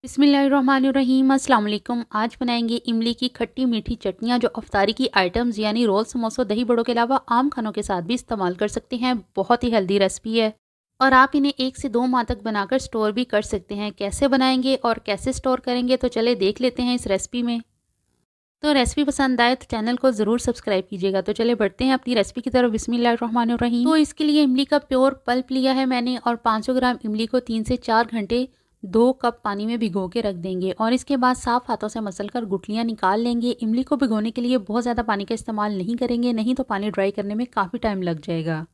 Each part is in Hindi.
बिस्मिल्लाहिर्रहमानिर्रहीम। अस्सलाम वालेकुम। आज बनाएंगे इमली की खट्टी मीठी चटनियाँ जो अफ्तारी की आइटम्स यानी रोल, समोसों, दही बड़ों के अलावा आम खानों के साथ भी इस्तेमाल कर सकते हैं। बहुत ही हेल्दी रेसिपी है और आप इन्हें 1 से 2 माह तक बनाकर स्टोर भी कर सकते हैं। कैसे बनाएंगे और कैसे स्टोर करेंगे तो चले देख लेते हैं इस रेसिपी में। तो रेसिपी पसंद आए तो चैनल को ज़रूर सब्सक्राइब कीजिएगा। तो चले बढ़ते हैं अपनी रेसिपी की तरफ। बिस्मिल्लाहिर्रहमानिर्रहीम। तो इसके लिए इमली का प्योर पल्प लिया है मैंने और 500 ग्राम इमली को 3 से 4 घंटे 2 कप पानी में भिगो के रख देंगे और इसके बाद साफ हाथों से मसल कर गुठलियाँ निकाल लेंगे। इमली को भिगोने के लिए बहुत ज़्यादा पानी का इस्तेमाल नहीं करेंगे, नहीं तो पानी ड्राई करने में काफ़ी टाइम लग जाएगा।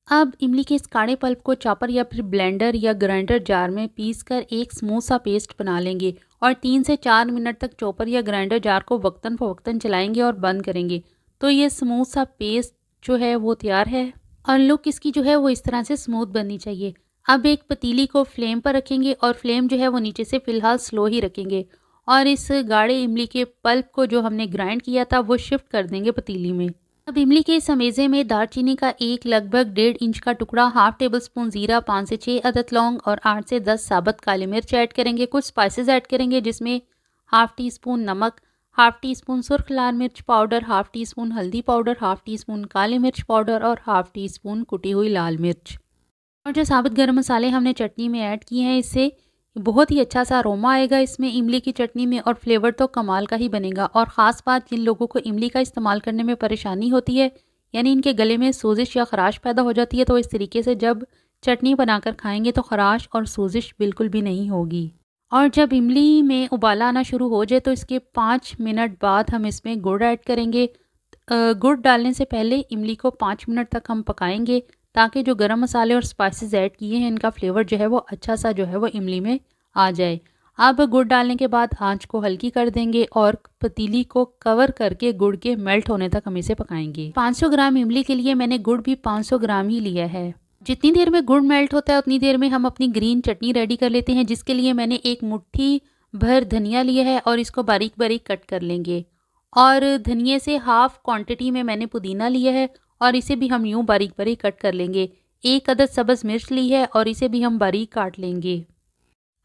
अब इमली के इस काढ़े पल्प को चॉपर या फिर ब्लेंडर या ग्राइंडर जार में पीस कर एक स्मूथ सा पेस्ट बना लेंगे और 3 से 4 मिनट तक चॉपर या ग्राइंडर जार को वक्तन फ़वक्तन चलाएंगे और बंद करेंगे। तो ये स्मूथ सा पेस्ट जो है वो तैयार है और लुक इसकी जो है वो इस तरह से स्मूथ बननी चाहिए। अब एक पतीली को फ्लेम पर रखेंगे और फ्लेम जो है वो नीचे से फ़िलहाल स्लो ही रखेंगे और इस गाढ़े इमली के पल्प को जो हमने ग्राइंड किया था वो शिफ्ट कर देंगे पतीली में। अब इमली के इस अमेज़े में दालचीनी का एक लगभग 1.5 इंच का टुकड़ा, हाफ टेबल स्पून ज़ीरा, 5 से 6 अदद लौंग और 8 से 10 साबुत काली मिर्च ऐड करेंगे। कुछ स्पाइसेस ऐड करेंगे जिसमें हाफ टी स्पून नमक, हाफ टी स्पून सुर्ख लाल मिर्च पाउडर, हाफ टी स्पून हल्दी पाउडर, हाफ टी स्पून काली मिर्च पाउडर और हाफ टी स्पून कुटी हुई लाल मिर्च। और जो साबुत गरम मसाले हमने चटनी में ऐड किए हैं, इससे बहुत ही अच्छा सा अरोमा आएगा इसमें इमली की चटनी में और फ्लेवर तो कमाल का ही बनेगा। और ख़ास बात, जिन लोगों को इमली का इस्तेमाल करने में परेशानी होती है यानी इनके गले में सोजिश या ख़राश पैदा हो जाती है, तो इस तरीके से जब चटनी बनाकर खाएंगे तो ख़राश और सोजिश बिल्कुल भी नहीं होगी। और जब इमली में उबाला आना शुरू हो जाए तो इसके 5 मिनट बाद हम इसमें गुड़ ऐड करेंगे। गुड़ डालने से पहले इमली को 5 मिनट तक हम पकाएंगे ताकि जो गरम मसाले और स्पाइसेस ऐड किए हैं इनका फ्लेवर जो है वो अच्छा सा जो है वो इमली में आ जाए। अब गुड़ डालने के बाद आंच को हल्की कर देंगे और पतीली को कवर करके गुड़ के मेल्ट होने तक हम इसे पकाएंगे। 500 ग्राम इमली के लिए मैंने गुड़ भी 500 ग्राम ही लिया है। जितनी देर में गुड़ मेल्ट होता है उतनी देर में हम अपनी ग्रीन चटनी रेडी कर लेते हैं, जिसके लिए मैंने एक मुट्ठी भर धनिया लिया है और इसको बारीक बारीक कट कर लेंगे। और धनिये से हाफ क्वांटिटी में मैंने पुदीना लिया है और इसे भी हम यूँ बारीक बारीक कट कर लेंगे। एक अदद सब्ज़ मिर्च ली है और इसे भी हम बारीक काट लेंगे।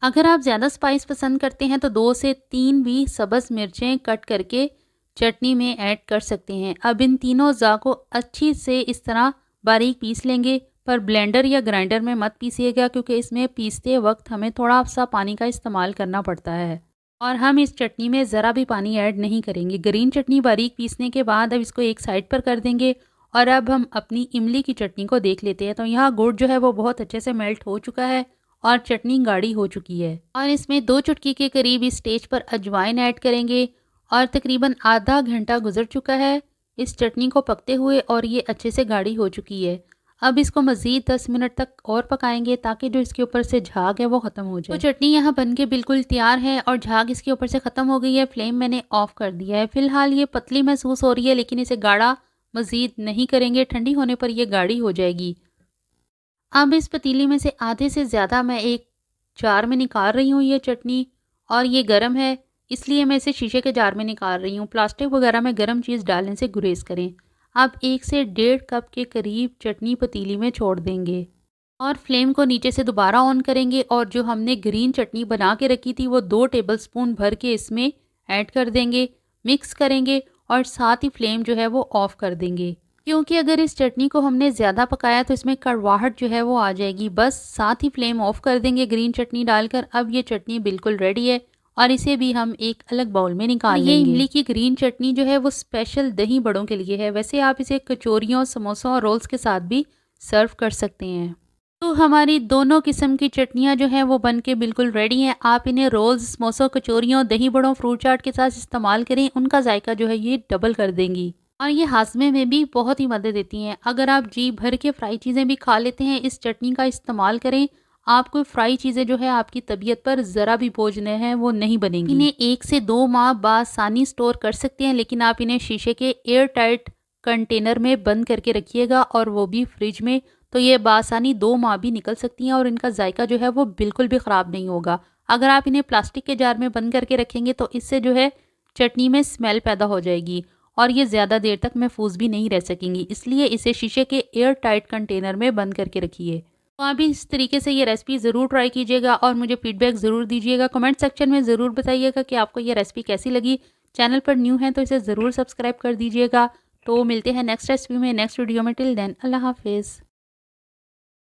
अगर आप ज़्यादा स्पाइस पसंद करते हैं तो 2 से 3 भी सब्ज़ मिर्चें कट करके चटनी में ऐड कर सकते हैं। अब इन तीनों अज़्ज़ा को अच्छी से इस तरह बारीक पीस लेंगे, पर ब्लेंडर या ग्राइंडर में मत पीसिएगा क्योंकि इसमें पीसते वक्त हमें थोड़ा सा पानी का इस्तेमाल करना पड़ता है और हम इस चटनी में ज़रा भी पानी ऐड नहीं करेंगे। ग्रीन चटनी बारीक पीसने के बाद अब इसको एक साइड पर कर देंगे और अब हम अपनी इमली की चटनी को देख लेते हैं। तो यहाँ गुड़ जो है वो बहुत अच्छे से मेल्ट हो चुका है और चटनी गाढ़ी हो चुकी है और इसमें 2 चुटकी के करीब इस स्टेज पर अजवाइन ऐड करेंगे और तकरीबन आधा घंटा गुजर चुका है इस चटनी को पकते हुए और ये अच्छे से गाढ़ी हो चुकी है। अब इसको मज़ीद 10 मिनट तक और पकाएंगे ताकि जो इसके ऊपर से झाग है वो ख़त्म हो जाए। तो चटनी यहाँ बनके बिल्कुल तैयार है और झाग इसके ऊपर से ख़त्म हो गई है। फ्लेम मैंने ऑफ़ कर दिया है। फ़िलहाल ये पतली महसूस हो रही है लेकिन इसे गाढ़ा मज़ीद नहीं करेंगे, ठंडी होने पर यह गाढ़ी हो जाएगी। अब इस पतीली में से आधे से ज़्यादा मैं एक जार में निकाल रही हूँ ये चटनी और ये गर्म है इसलिए मैं इसे शीशे के जार में निकाल रही हूँ। प्लास्टिक वगैरह में गर्म चीज़ डालने से गुरेज करें। अब 1 से 1.5 कप के करीब चटनी पतीली में छोड़ देंगे और फ्लेम को नीचे से दोबारा ऑन करेंगे और जो हमने ग्रीन चटनी बना के रखी थी वो 2 टेबलस्पून भर के इसमें ऐड कर देंगे, मिक्स करेंगे और साथ ही फ्लेम जो है वो ऑफ़ कर देंगे क्योंकि अगर इस चटनी को हमने ज़्यादा पकाया तो इसमें कड़वाहट जो है वो आ जाएगी। बस साथ ही फ्लेम ऑफ़ कर देंगे ग्रीन चटनी डालकर। अब ये चटनी बिल्कुल रेडी है और इसे भी हम एक अलग बाउल में निकाल लेंगे। ये इमली की ग्रीन चटनी जो है वो स्पेशल दही बड़ों के लिए है। वैसे आप इसे कचौरियों, समोसों और रोल्स के साथ भी सर्व कर सकते हैं। तो हमारी दोनों किस्म की चटनियाँ जो हैं वो बन के बिल्कुल रेडी हैं। आप इन्हें रोल्स, समोसों, कचौरियों, दही बड़ों, फ्रूट चाट के साथ इस्तेमाल करें, उनका जायका जो है ये डबल कर देंगी और ये हाजमे में भी बहुत ही मदद देती हैं। अगर आप जी भर के फ्राई चीज़ें भी खा लेते हैं, इस चटनी का इस्तेमाल करें। आपको फ्राई चीज़ें जो है आपकी तबीयत पर ज़रा भी बोझ न है वो नहीं बनेंगी। इन्हें 1 से 2 माह बासानी स्टोर कर सकते हैं लेकिन आप इन्हें शीशे के एयर टाइट कंटेनर में बंद करके रखिएगा और वो भी फ्रिज में, तो ये बासानी 2 माह भी निकल सकती हैं और इनका जायका जो है वो बिल्कुल भी ख़राब नहीं होगा। अगर आप इन्हें प्लास्टिक के जार में बंद करके रखेंगे तो इससे जो है चटनी में स्मेल पैदा हो जाएगी और ये ज़्यादा देर तक महफूज भी नहीं रह सकेंगी। इसलिए इसे शीशे के एयर टाइट कंटेनर में बंद करके रखिए। तो आप भी इस तरीके से ये रेसिपी ज़रूर ट्राई कीजिएगा और मुझे फीडबैक ज़रूर दीजिएगा। कमेंट सेक्शन में ज़रूर बताइएगा कि आपको ये रेसिपी कैसी लगी। चैनल पर न्यू हैं तो इसे ज़रूर सब्सक्राइब कर दीजिएगा। तो मिलते हैं नेक्स्ट रेसिपी में, नेक्स्ट वीडियो में। टिल देन अल्लाह हाफ़िज़।